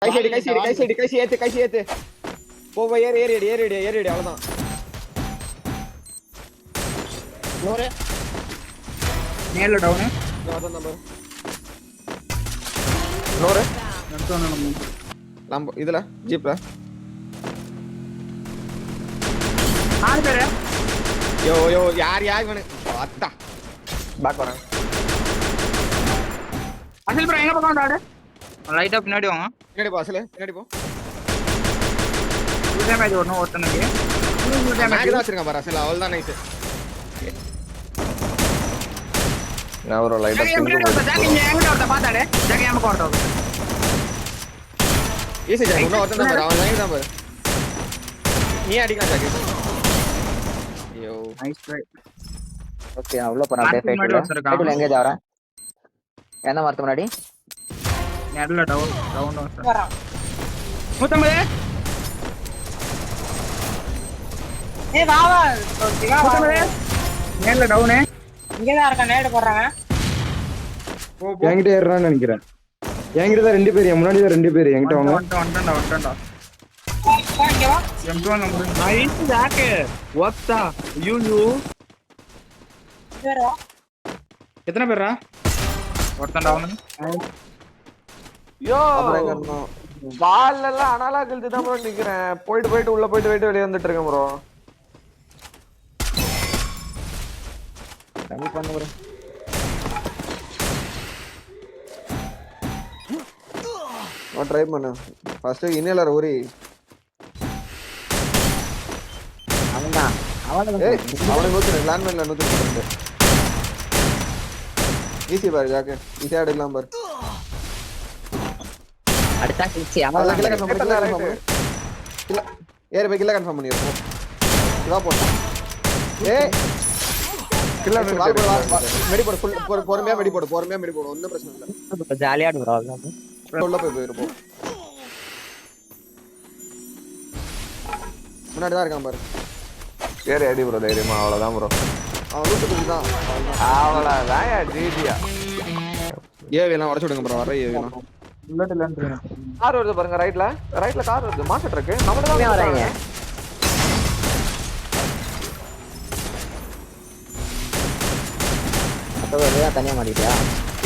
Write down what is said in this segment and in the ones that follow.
கை ஏத்து போ ஏறி அவ்வளவுதான். நேர்ல டவுன் அதான் நம்பர் நம்ம இதுல ஜீப்ல 4 பேரு. யோ யார் இவனு அத்தா பேக் வரேன். அசல் ப்ரோ எங்க பக்கம் டாடு லைட்டா பின்னாடி வாங்க. பின்னாடி போ அசல் பின்னாடி போ. ஃபுல் டேமேஜ் வரணும் ஒருத்தனுக்கு. ஃபுல் டேமேஜ் தான் வச்சிருங்க பாரு அசல் அவ்வளவுதான் நைஸ். நான் ஒரு லைட்டா ஜாக்கிங்க எங்க வரத பாத்தாடே ஜாக்கி எங்க போறதோ ஈஸி ஜாக்கி இன்னும் ஒருத்தன் தான் அவன் லைன் தான் பாரு. நீ அடிக்கலாம் ஜாக்கி. ஐயோ நைஸ் ட்ரை. ஓகே அவ்வளவு பண்ணா ஃபைட்ல எங்க ஜாரா என்ன மரத்து முன்னாடி நேர்ல டவுன் வரா 150. ஏய் வா 150 நேர்ல டவுன். இங்க தான் இருக்க நேடு போடுறாங்க. என்கிட்ட ஏறான்னு நினைக்கிறேன். என்கிட்ட தான் 2 பேர் முன்னாடி தான் 2 பேர் என்கிட்ட வாங்க. வந்துட்டா இங்க வா M2 நம்பர் நைஸ் ஜாக்கே வாட்ஸா யூ பேரா எத்தனை பேரா ஒருத்தன் டவுன். யோ வால்ல எல்லாம் அனலா கில்து தான் ப்ரோ நிக்கிறேன். போயிட்டு உள்ள போயிட்டு வெளிய வந்துட்டு இருக்கேன் ப்ரோ. கம்மி பண்ணு ப்ரோ. நான் ட்ரை பண்ணு. ஃபர்ஸ்ட் இன்னலர் ஊரி அவன்தான் ஏய் அவனை நோக்கு லேண்ட்மைன்ல 132 ஈஸி பாரு ஜாக்கே ஈஸியா அடிக்கலாம் பாரு. அடுத்த கிச்சி அவன் கில்ல கன்ஃபார்ம் பண்ணு. கில்ல ஏறு போய் கில்ல கன்ஃபார்ம் பண்ணிரு. இதா போடு. ஏய் கில்ல வால் மெடி போடு ஃபுல் பொறுமையா மெடி போடு ஒண்ணும் பிரச்சனை இல்ல. ஜாலியா ஆடு ப்ரோ அவ்வளவுதான். உள்ள போய் போ. முன்னாடி தான் இருக்கான் பாரு. ஏறி அடி ப்ரோ தைரியமா அவ்வளவுதான் ப்ரோ. அவன் லூட்டு தான் அவ்வளவுதான் ஜிஜியா. ஏவேலாம் உடைச்சு விடுங்க ப்ரோ. வர ஏவேலாம் புல்லட் இல்லன்னு கார் வருது பாருங்க. ரைட்ல கார் வருது. மாஸ்டர் ட்ரக் நம்ம தான் வராங்க. அப்பவே தனியா மாட்டிட்டியா?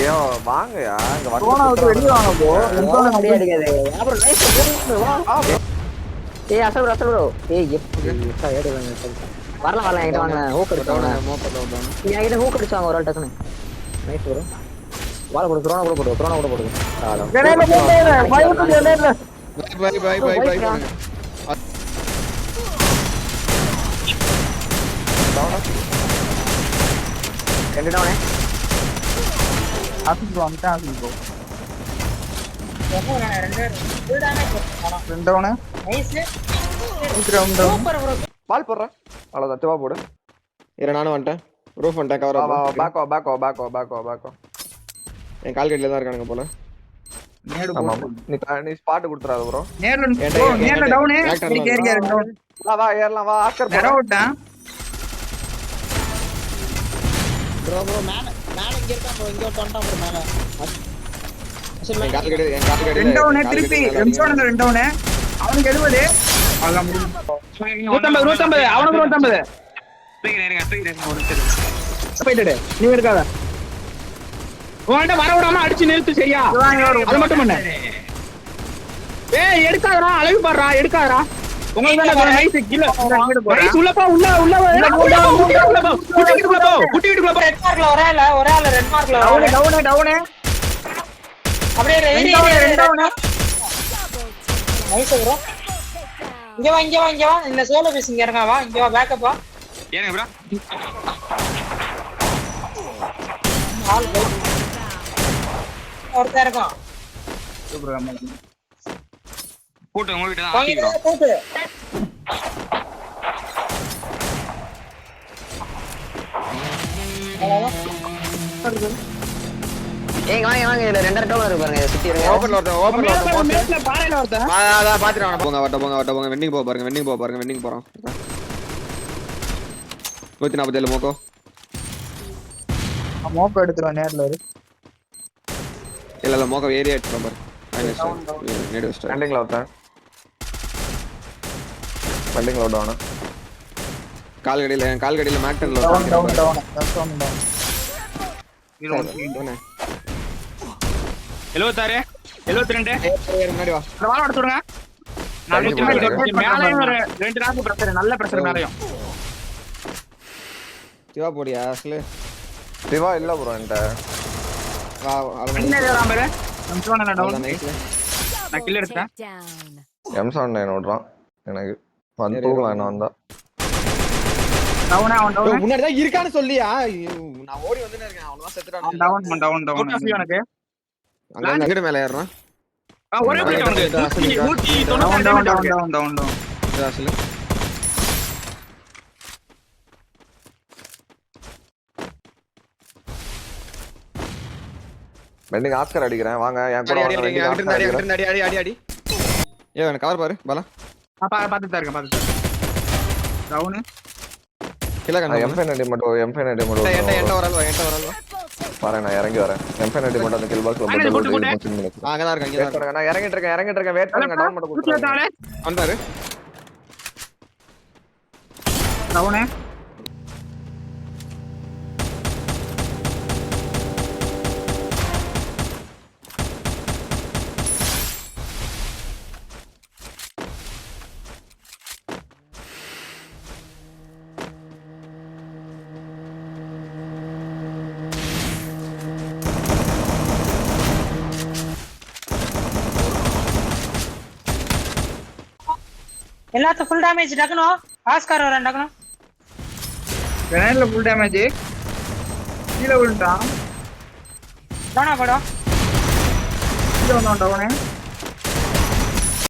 ஐயோ வாங்கயா இங்க போனா விட்டு வெளிய வாங்க போ. எந்தோன மடி அடிக்காதே. அப்புறம் நைஸ் வா. ஏய் அசல் ப்ரோ ஏய் எப்படி ஏடு வாங்க வரலாம் என்கிட்ட வாங்க. ஹூக் அடிச்சாங்க நீ என்கிட்ட ஹூக் அடிச்சாங்க ஒரு ஆள் டக்குனு. Nice bro. வால போடு த்ரோனா கூட போடு. கடையில போடு பைக்கு கடையில பை ரெண்டு டவுனே ஆஃபீஸ் ப்ரோ அங்க ஆஃபீஸ் ப்ரோ ரெண்டு டவுன் நைஸ் சூப்பர் ப்ரோ. பால் போடுறேன் அவ்வளவுதான். துவா போடு. இரு நானும் வந்துட்டேன். ரூஃப் வந்துட்டேன். கவர் பேக் என் கால் கட்டில தான் இருக்கானுங்க போல. நேடு நீ ஸ்பாட் கொடுத்துறாத ப்ரோ. நேர்ல டவுன் நீ கேரியா டவுன். வா ஏறலாம் வா. ஆஸ்கர் நேரா ஓட்டா ப்ரோ மேல இங்க இருக்கான் ப்ரோ. இங்க வந்துட்டான் ப்ரோ மேல. என் கால் கட்டி ரெண்டு டவுன் திருப்பி M1 ரெண்டு டவுன். அவனுக்கு 70 அங்க முடியும். 150 அவனுக்கு 150 போயிடு. நீ இருக்காத உன்கிட்ட வர விடாம அடிச்சு நிறுத்து. சரியா அது மட்டும் பண்ண. ஏய் எடுக்காதடா அழகு பாடுறா எடுக்காதடா. உங்களுக்கு தான நைஸ் கில்ல நைஸ். உள்ள போ குட்டி வீட்டுக்குள்ள போ. ரெட் மார்க்ல ஒரே ஆள ரெட் மார்க்ல டவுன் அப்படியே ரெண்டு டவுன். Nice bro. இங்க வா இந்த சோலோ பேஸ் இங்க இருங்க. வா இங்க வா பேக்கப் வா. ஏங்க ப்ரோ ஆல் பை ஒருத்தர் இருக்கான். சூப்பர் அம்மா போட்டு உங்க கிட்ட தான் ஆக்கி ப்ரோ போட்டு. ஏய் வாங்க இதுல ரெண்டரை டவுன் இருக்கு பாருங்க. இத சுத்தி இருங்க. ஓபன்ல மேட்ச்ல பாறையில ஒருத்தன். அத பாத்துறாங்க. போங்க வெண்டிங் போ பாருங்க. வெண்டிங் போறோம். 147 மோக்கோ. மோக்கோ எடுத்துறோம் நேர்ல இரு. இல்ல மோக்கோ ஏரியா எடுத்துறோம் பாரு. நேடு வச்சிட்டாரு. ஸ்டாண்டிங்ல ஒருத்தன் ஸ்டாண்டிங்ல ஓடுவானா கால்கடியில மேக்டன்ல down down down down down 76 72 முன்னாடி வா. அந்த வாழ எடுத்துடுங்க. மேலையும் ஒரு 2 நாக்கு பிரஷர், நல்ல பிரஷர் மேலையும். சிவா போடியா அசலு. சிவா இல்ல ப்ரோ என்கிட்ட. வா என்ன ஏறாம பாரு. நம்ம சிவா நான் டவுன். நைட்ல நான் கில் எடுத்தேன். M79 ஓடுறான் எனக்கு வந்து தூக்கலாம் என்ன வந்தா. டவுன் அவன் டவுன். முன்னாடி தான் இருக்கான்னு சொல்லியா? நான் ஓடி வந்துனே இருக்கேன். அவன் தான் செத்துறான். Down down down. எனக்கு அங்க நகடு மேல ஏறறான். ஒரே பிளேட் அவனுக்கு 190 டவுன் டவுன் டவுன் டவுன். அசலு. பெண்டிங் ஆஸ்கர் அடிக்கிறேன் வாங்க என் கூட வாங்க. பெண்டிங் ஆஸ்கர் அடிக்கிறேன். அடி. ஏ எனக்கு கவர் பாரு பாலா. பாத்துட்டு தான் இருக்கேன் பாத்துட்டு. டவுன். கில்ல கன். M590 மட்டும் என்ட வரல்வா. பாரு நான் இறங்கி வரேன். M590 மட்டும் அந்த கில் பாக்ஸ்ல போட்டு அங்க தான் இருக்காங்க. நான் இறங்கிட்டு இருக்கேன் வெயிட் பண்ணுங்க. டவுன் மட்டும் கொடுத்துறேன். வந்தாரு. டவுன். எல்லாத்துக்கும் ஃபுல் டேமேஜ் டக்கணும். ஆஸ்கார் வரேன் டக்கணும். கிரனேட்ல ஃபுல் டேமேஜ். கீழ விழுந்தான். டவுனா படம். கீழ வந்தான் டவுன்.